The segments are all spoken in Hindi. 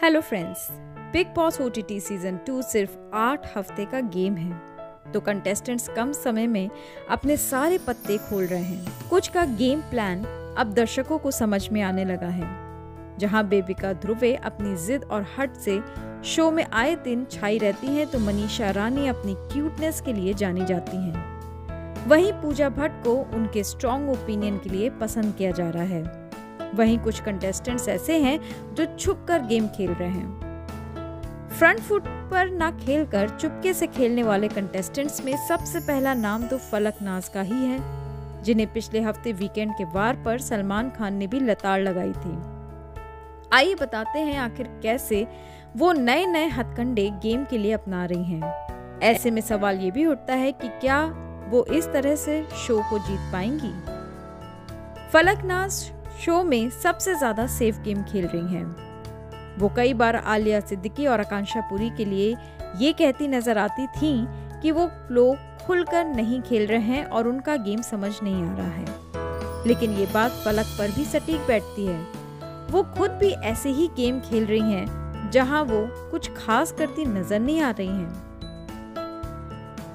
Hello friends, big boss OTT season 2 सिर्फ 8 हफ्ते का गेम है, तो कंटेस्टेंट्स कम समय में अपने सारे पत्ते खोल रहे हैं। कुछ का गेम प्लान अब दर्शकों को समझ में आने लगा है। जहां बेबिका ध्रुवे अपनी जिद और हट से शो में आए दिन छाई रहती हैं, तो मनीषा रानी अपनी क्यूटनेस के लिए जानी जाती हैं। वहीं पूजा भट्ट को उनके स्ट्रॉन्ग ओपिनियन के लिए पसंद किया जा रहा है। वहीं कुछ कंटेस्टेंट्स ऐसे हैं जो छुपकर गेम खेल रहे हैं। फ्रंट फुट पर ना खेलकर चुपके से खेलने वाले कंटेस्टेंट्स में सबसे पहला नाम तो फलक नाज का ही है, जिन्हें पिछले हफ्ते वीकेंड के वार पर सलमान खान ने भी लताड़ लगाई थी। आइए बताते हैं आखिर कैसे वो नए नए हथकंडे गेम के लिए अपना रही हैं। ऐसे में सवाल ये भी उठता है कि क्या वो इस तरह से शो को जीत पाएंगी। फलक नाज शो में सबसे ज्यादा सेफ गेम खेल रही हैं। वो कई बार आलिया सिद्दीकी और आकांक्षा पुरी के लिए ये कहती नजर आती थीं कि वो लोग खुलकर नहीं खेल रहे हैं और उनका गेम समझ नहीं आ रहा है, लेकिन ये बात फलक पर भी सटीक बैठती है। वो खुद भी ऐसे ही गेम खेल रही हैं, जहां वो कुछ खास करती नजर नहीं आ रही हैं।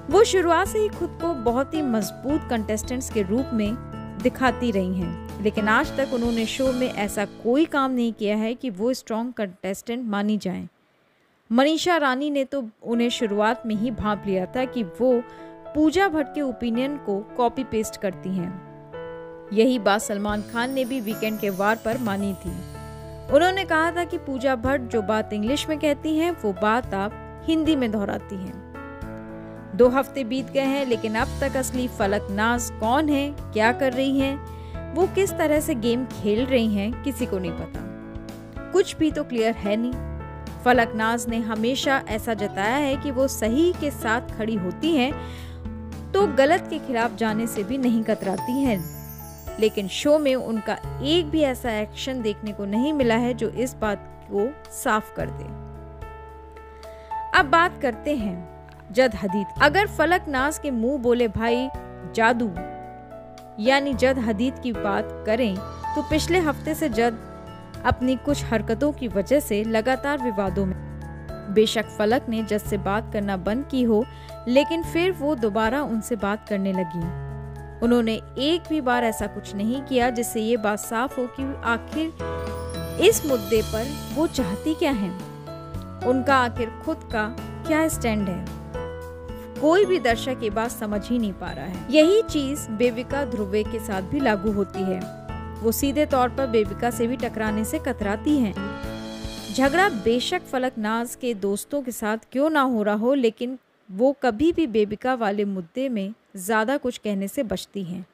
वो शुरुआत से ही खुद को बहुत ही मजबूत कंटेस्टेंट्स के रूप में दिखाती रही हैं, लेकिन आज तक उन्होंने शो में ऐसा कोई काम नहीं किया है कि वो स्ट्रॉन्ग कंटेस्टेंट मानी जाएं। मनीषा रानी ने तो उन्हें शुरुआत में ही भांप लिया था कि वो पूजा भट्ट के ओपिनियन को कॉपी पेस्ट करती हैं। यही बात सलमान खान ने भी वीकेंड के वार पर मानी थी। उन्होंने कहा था कि पूजा भट्ट जो बात इंग्लिश में कहती हैं, वो बात आप हिंदी में दोहराती हैं। 2 हफ्ते बीत गए हैं, लेकिन अब तक असली फलक नाज कौन है, क्या कर रही हैं, वो किस तरह से गेम खेल रही हैं, किसी को नहीं पता। कुछ भी तो क्लियर है नहीं। फलक नाज ने हमेशा ऐसा जताया है कि वो सही के साथ खड़ी होती हैं, तो गलत के खिलाफ जाने से भी नहीं कतराती हैं। लेकिन शो में उनका एक भी ऐसा एक्शन देखने को नहीं मिला है जो इस बात को साफ कर दे। अब बात करते हैं जद हदीद। अगर फलक नाज के मुंह बोले भाई जादू यानी जद हदीद की बात करें, तो पिछले हफ्ते से जद अपनी कुछ हरकतों की वजह से लगातार विवादों में। बेशक फलक ने जद से बात करना बंद की हो, लेकिन फिर वो दोबारा उनसे बात करने लगी। उन्होंने एक भी बार ऐसा कुछ नहीं किया जिससे ये बात साफ हो कि आखिर इस मुद्दे पर वो चाहती क्या है, उनका आखिर खुद का क्या स्टैंड है। कोई भी दर्शक ये बात समझ ही नहीं पा रहा है। यही चीज बेबिका ध्रुवे के साथ भी लागू होती है। वो सीधे तौर पर बेबिका से भी टकराने से कतराती हैं। झगड़ा बेशक फलक नाज के दोस्तों के साथ क्यों ना हो रहा हो, लेकिन वो कभी भी बेबिका वाले मुद्दे में ज्यादा कुछ कहने से बचती हैं।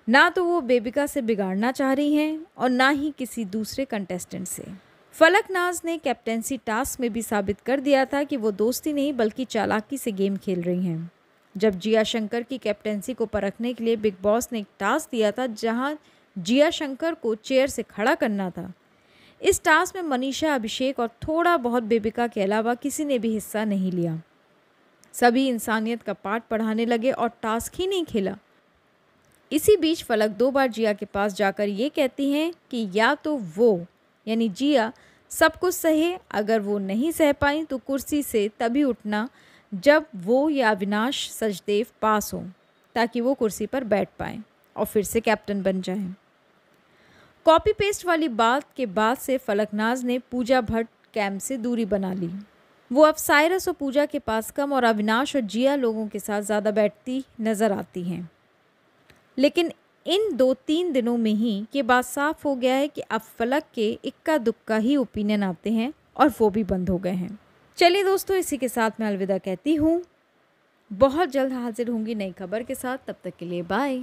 ना तो वो बेबिका से बिगाड़ना चाह रही हैं और ना ही किसी दूसरे कंटेस्टेंट से। फलक नाज ने कैप्टेंसी टास्क में भी साबित कर दिया था कि वो दोस्ती नहीं बल्कि चालाकी से गेम खेल रही हैं। जब जिया शंकर की कैप्टेंसी को परखने के लिए बिग बॉस ने एक टास्क दिया था, जहां जिया शंकर को चेयर से खड़ा करना था। इस टास्क में मनीषा, अभिषेक और थोड़ा बहुत बेबिका के अलावा किसी ने भी हिस्सा नहीं लिया। सभी इंसानियत का पाठ पढ़ाने लगे और टास्क ही नहीं खेला। इसी बीच फलक 2 बार जिया के पास जाकर ये कहती हैं कि या तो वो यानी जिया सब कुछ सहे, अगर वो नहीं सह पाई तो कुर्सी से तभी उठना जब वो या अविनाश सचदेव पास हो, ताकि वो कुर्सी पर बैठ पाए और फिर से कैप्टन बन जाए। कॉपी पेस्ट वाली बात के बाद से फलक नाज ने पूजा भट्ट कैंप से दूरी बना ली। वो अब साइरस और पूजा के पास कम और अविनाश और जिया लोगों के साथ ज़्यादा बैठती नजर आती हैं। लेकिन इन 2-3 दिनों में ही ये बात साफ हो गया है कि अब फलक के इक्का दुक्का ही ओपिनियन आते हैं और वो भी बंद हो गए हैं। चलिए दोस्तों, इसी के साथ मैं अलविदा कहती हूँ। बहुत जल्द हाजिर होंगी नई खबर के साथ, तब तक के लिए बाय।